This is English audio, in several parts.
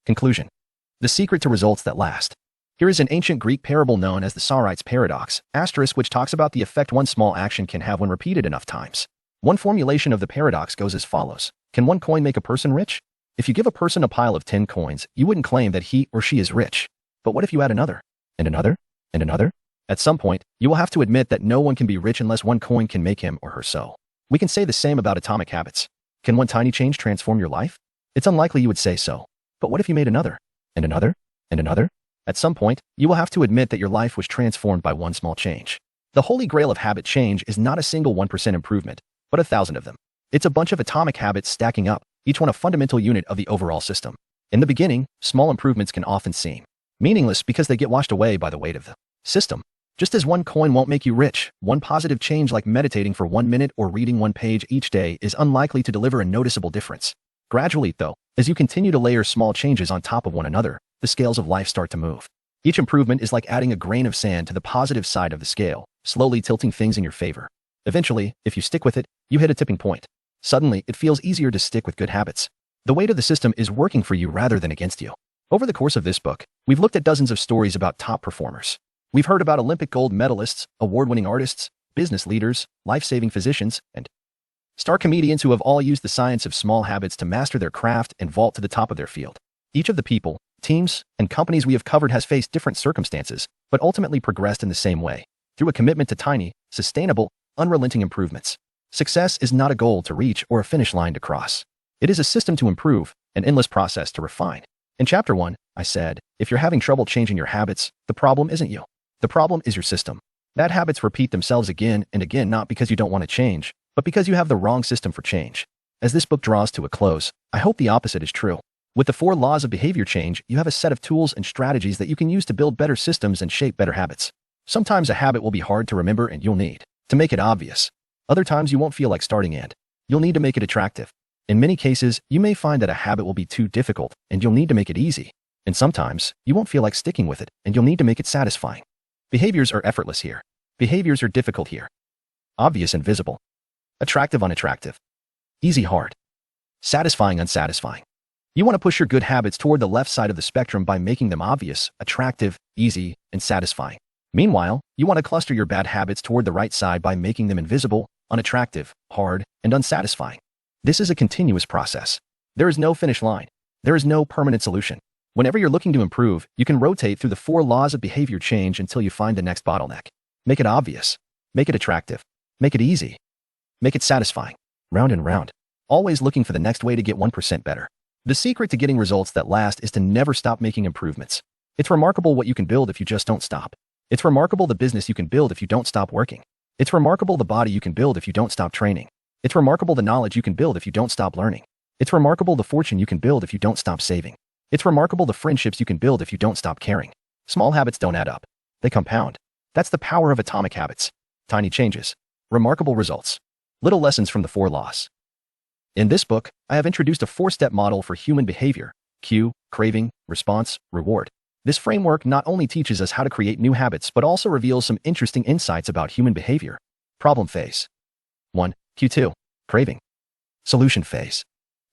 Conclusion. The secret to results that last. Here is an ancient Greek parable known as the Sorites paradox, which talks about the effect one small action can have when repeated enough times. One formulation of the paradox goes as follows. Can one coin make a person rich? If you give a person a pile of 10 coins, you wouldn't claim that he or she is rich. But what if you add another, and another, and another? At some point, you will have to admit that no one can be rich unless one coin can make him or her so. We can say the same about atomic habits. Can one tiny change transform your life? It's unlikely you would say so. But what if you made another, and another, and another? At some point, you will have to admit that your life was transformed by one small change. The holy grail of habit change is not a single 1% improvement, but 1,000 of them. It's a bunch of atomic habits stacking up, each one a fundamental unit of the overall system. In the beginning, small improvements can often seem meaningless because they get washed away by the weight of the system. Just as one coin won't make you rich, one positive change like meditating for 1 minute or reading 1 page each day is unlikely to deliver a noticeable difference. Gradually, though, as you continue to layer small changes on top of one another, the scales of life start to move. Each improvement is like adding a grain of sand to the positive side of the scale, slowly tilting things in your favor. Eventually, if you stick with it, you hit a tipping point. Suddenly, it feels easier to stick with good habits. The weight of the system is working for you rather than against you. Over the course of this book, we've looked at dozens of stories about top performers. We've heard about Olympic gold medalists, award-winning artists, business leaders, life-saving physicians, and star comedians who have all used the science of small habits to master their craft and vault to the top of their field. Each of the people, teams, and companies we have covered has faced different circumstances, but ultimately progressed in the same way, through a commitment to tiny, sustainable, unrelenting improvements. Success is not a goal to reach or a finish line to cross. It is a system to improve, an endless process to refine. In Chapter 1, I said, if you're having trouble changing your habits, the problem isn't you. The problem is your system. Bad habits repeat themselves again and again not because you don't want to change, but because you have the wrong system for change. As this book draws to a close, I hope the opposite is true. With the 4 laws of behavior change, you have a set of tools and strategies that you can use to build better systems and shape better habits. Sometimes a habit will be hard to remember and you'll need to make it obvious. Other times you won't feel like starting and you'll need to make it attractive. In many cases, you may find that a habit will be too difficult and you'll need to make it easy. And sometimes, you won't feel like sticking with it and you'll need to make it satisfying. Behaviors are effortless here. Behaviors are difficult here. Obvious and visible. Attractive, unattractive. Easy, hard. Satisfying, unsatisfying. You want to push your good habits toward the left side of the spectrum by making them obvious, attractive, easy, and satisfying. Meanwhile, you want to cluster your bad habits toward the right side by making them invisible, unattractive, hard, and unsatisfying. This is a continuous process. There is no finish line. There is no permanent solution. Whenever you're looking to improve, you can rotate through the 4 laws of behavior change until you find the next bottleneck. Make it obvious. Make it attractive. Make it easy. Make it satisfying. Round and round. Always looking for the next way to get 1% better. The secret to getting results that last is to never stop making improvements. It's remarkable what you can build if you just don't stop. It's remarkable the business you can build if you don't stop working. It's remarkable the body you can build if you don't stop training. It's remarkable the knowledge you can build if you don't stop learning. It's remarkable the fortune you can build if you don't stop saving. It's remarkable the friendships you can build if you don't stop caring. Small habits don't add up. They compound. That's the power of atomic habits. Tiny changes. Remarkable results. Little lessons from the 4 laws. In this book, I have introduced a 4-step model for human behavior: cue, craving, response, reward. This framework not only teaches us how to create new habits but also reveals some interesting insights about human behavior. Problem phase. 1. Cue 2. Craving. Solution phase.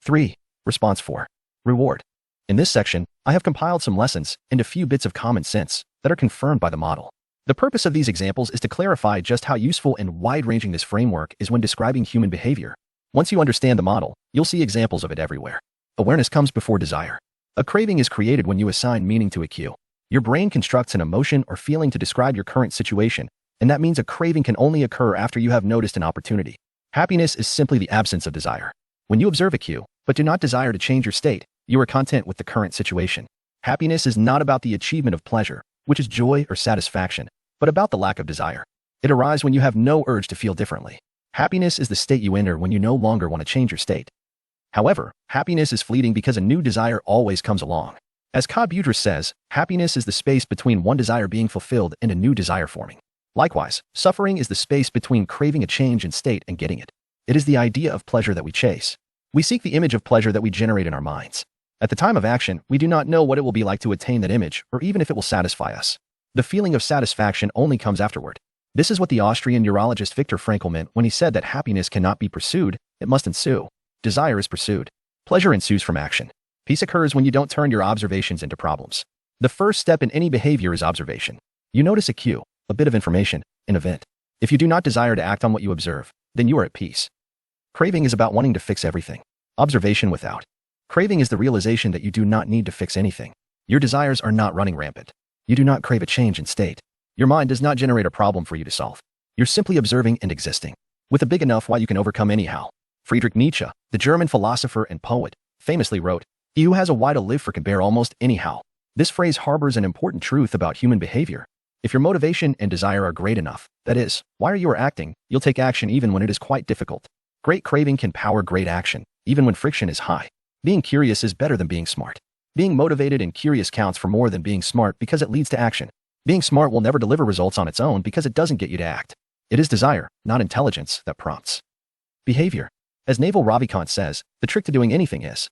3. Response 4. Reward. In this section, I have compiled some lessons and a few bits of common sense that are confirmed by the model. The purpose of these examples is to clarify just how useful and wide-ranging this framework is when describing human behavior. Once you understand the model, you'll see examples of it everywhere. Awareness comes before desire. A craving is created when you assign meaning to a cue. Your brain constructs an emotion or feeling to describe your current situation, and that means a craving can only occur after you have noticed an opportunity. Happiness is simply the absence of desire. When you observe a cue, but do not desire to change your state, you are content with the current situation. Happiness is not about the achievement of pleasure, which is joy or satisfaction, but about the lack of desire. It arrives when you have no urge to feel differently. Happiness is the state you enter when you no longer want to change your state. However, happiness is fleeting because a new desire always comes along. As Cobb Budris says, happiness is the space between one desire being fulfilled and a new desire forming. Likewise, suffering is the space between craving a change in state and getting it. It is the idea of pleasure that we chase. We seek the image of pleasure that we generate in our minds. At the time of action, we do not know what it will be like to attain that image or even if it will satisfy us. The feeling of satisfaction only comes afterward. This is what the Austrian neurologist Viktor Frankl meant when he said that happiness cannot be pursued, it must ensue. Desire is pursued. Pleasure ensues from action. Peace occurs when you don't turn your observations into problems. The first step in any behavior is observation. You notice a cue, a bit of information, an event. If you do not desire to act on what you observe, then you are at peace. Craving is about wanting to fix everything. Observation without craving is the realization that you do not need to fix anything. Your desires are not running rampant. You do not crave a change in state. Your mind does not generate a problem for you to solve. You're simply observing and existing. With a big enough why you can overcome anyhow. Friedrich Nietzsche, the German philosopher and poet, famously wrote, "He who has a why to live for can bear almost anyhow." This phrase harbors an important truth about human behavior. If your motivation and desire are great enough, that is, why you are acting, you'll take action even when it is quite difficult. Great craving can power great action, even when friction is high. Being curious is better than being smart. Being motivated and curious counts for more than being smart because it leads to action. Being smart will never deliver results on its own because it doesn't get you to act. It is desire, not intelligence, that prompts behavior. As Naval Ravikant says, the trick to doing anything is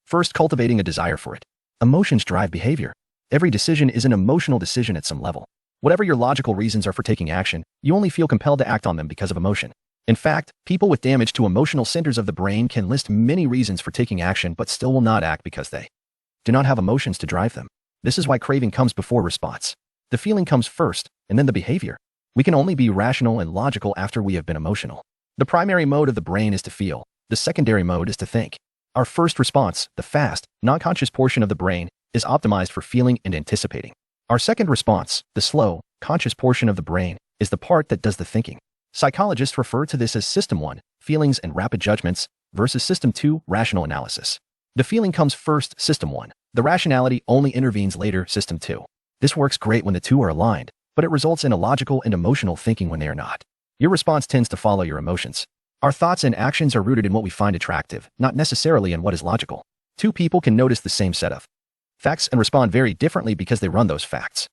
first cultivating a desire for it. Emotions drive behavior. Every decision is an emotional decision at some level. Whatever your logical reasons are for taking action, you only feel compelled to act on them because of emotion. In fact, people with damage to emotional centers of the brain can list many reasons for taking action but still will not act because they do not have emotions to drive them. This is why craving comes before response. The feeling comes first, and then the behavior. We can only be rational and logical after we have been emotional. The primary mode of the brain is to feel. The secondary mode is to think. Our first response, the fast, non-conscious portion of the brain, is optimized for feeling and anticipating. Our second response, the slow, conscious portion of the brain, is the part that does the thinking. Psychologists refer to this as System 1, feelings and rapid judgments, versus System 2, rational analysis. The feeling comes first, System 1. The rationality only intervenes later, System 2. This works great when the two are aligned, but it results in illogical and emotional thinking when they are not. Your response tends to follow your emotions. Our thoughts and actions are rooted in what we find attractive, not necessarily in what is logical. Two people can notice the same set of facts and respond very differently because they run those facts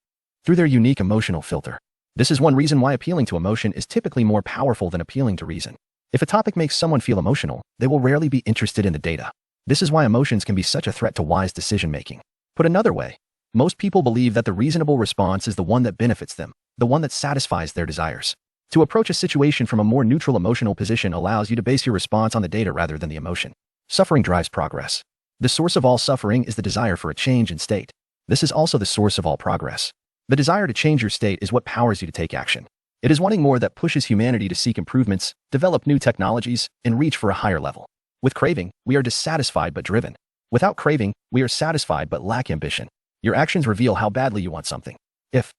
through their unique emotional filter. This is one reason why appealing to emotion is typically more powerful than appealing to reason. If a topic makes someone feel emotional, they will rarely be interested in the data. This is why emotions can be such a threat to wise decision-making. Put another way, most people believe that the reasonable response is the one that benefits them, the one that satisfies their desires. To approach a situation from a more neutral emotional position allows you to base your response on the data rather than the emotion. Suffering drives progress. The source of all suffering is the desire for a change in state. This is also the source of all progress. The desire to change your state is what powers you to take action. It is wanting more that pushes humanity to seek improvements, develop new technologies, and reach for a higher level. With craving, we are dissatisfied but driven. Without craving, we are satisfied but lack ambition. Your actions reveal how badly you want something. If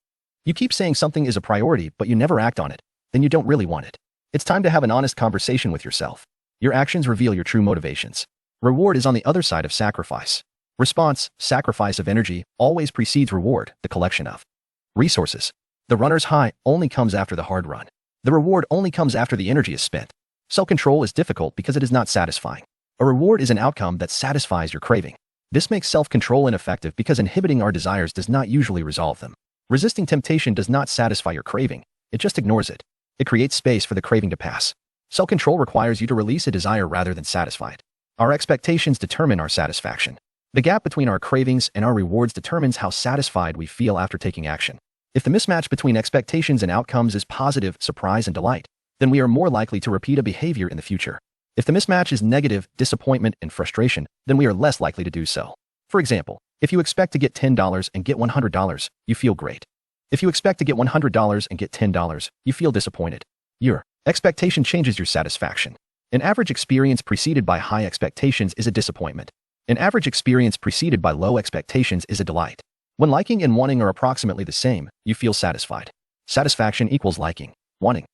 you keep saying something is a priority but you never act on it, then you don't really want it. It's time to have an honest conversation with yourself. Your actions reveal your true motivations. Reward is on the other side of sacrifice. Response, sacrifice of energy, always precedes reward, the collection of resources. The runner's high only comes after the hard run. The reward only comes after the energy is spent. Self-control is difficult because it is not satisfying. A reward is an outcome that satisfies your craving. This makes self-control ineffective because inhibiting our desires does not usually resolve them. Resisting temptation does not satisfy your craving, it just ignores it. It creates space for the craving to pass. Self-control requires you to release a desire rather than satisfy it. Our expectations determine our satisfaction. The gap between our cravings and our rewards determines how satisfied we feel after taking action. If the mismatch between expectations and outcomes is positive, surprise, and delight, then we are more likely to repeat a behavior in the future. If the mismatch is negative, disappointment, and frustration, then we are less likely to do so. For example, if you expect to get $10 and get $100, you feel great. If you expect to get $100 and get $10, you feel disappointed. Your expectation changes your satisfaction. An average experience preceded by high expectations is a disappointment. An average experience preceded by low expectations is a delight. When liking and wanting are approximately the same, you feel satisfied. Satisfaction equals liking, wanting.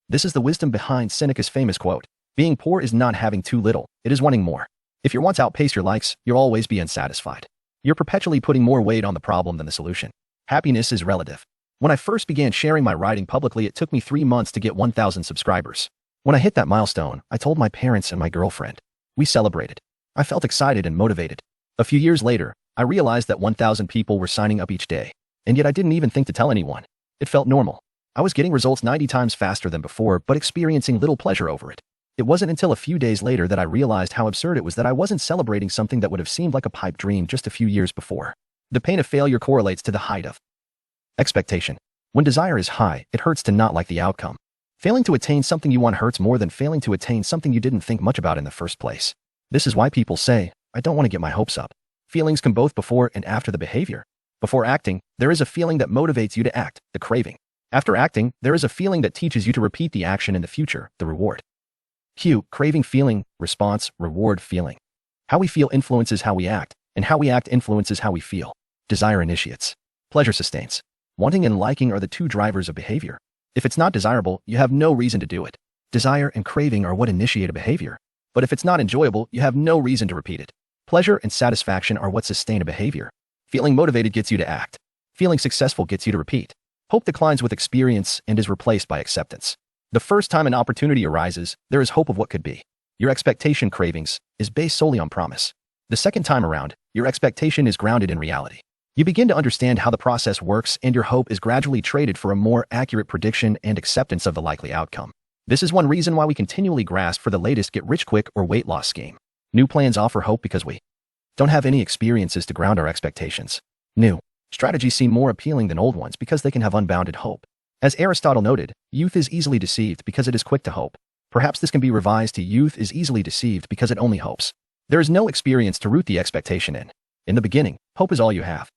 This is the wisdom behind Seneca's famous quote, "Being poor is not having too little, it is wanting more." If your wants outpace your likes, you'll always be unsatisfied. You're perpetually putting more weight on the problem than the solution. Happiness is relative. When I first began sharing my writing publicly, it took me 3 months to get 1,000 subscribers. When I hit that milestone, I told my parents and my girlfriend. We celebrated. I felt excited and motivated. A few years later, I realized that 1,000 people were signing up each day, and yet I didn't even think to tell anyone. It felt normal. I was getting results 90 times faster than before, but experiencing little pleasure over it. It wasn't until a few days later that I realized how absurd it was that I wasn't celebrating something that would have seemed like a pipe dream just a few years before. The pain of failure correlates to the height of expectation. When desire is high, it hurts to not like the outcome. Failing to attain something you want hurts more than failing to attain something you didn't think much about in the first place. This is why people say, I don't want to get my hopes up. Feelings come both before and after the behavior. Before acting, there is a feeling that motivates you to act, the craving. After acting, there is a feeling that teaches you to repeat the action in the future, the reward. Cue, craving feeling, response, reward feeling. How we feel influences how we act, and how we act influences how we feel. Desire initiates. Pleasure sustains. Wanting and liking are the two drivers of behavior. If it's not desirable, you have no reason to do it. Desire and craving are what initiate a behavior. But if it's not enjoyable, you have no reason to repeat it. Pleasure and satisfaction are what sustain a behavior. Feeling motivated gets you to act. Feeling successful gets you to repeat. Hope declines with experience and is replaced by acceptance. The first time an opportunity arises, there is hope of what could be. Your expectation cravings is based solely on promise. The second time around, your expectation is grounded in reality. You begin to understand how the process works, and your hope is gradually traded for a more accurate prediction and acceptance of the likely outcome. This is one reason why we continually grasp for the latest get-rich-quick or weight loss scheme. New plans offer hope because we don't have any experiences to ground our expectations. New strategies seem more appealing than old ones because they can have unbounded hope. As Aristotle noted, youth is easily deceived because it is quick to hope. Perhaps this can be revised to youth is easily deceived because it only hopes. There is no experience to root the expectation in. In the beginning, hope is all you have.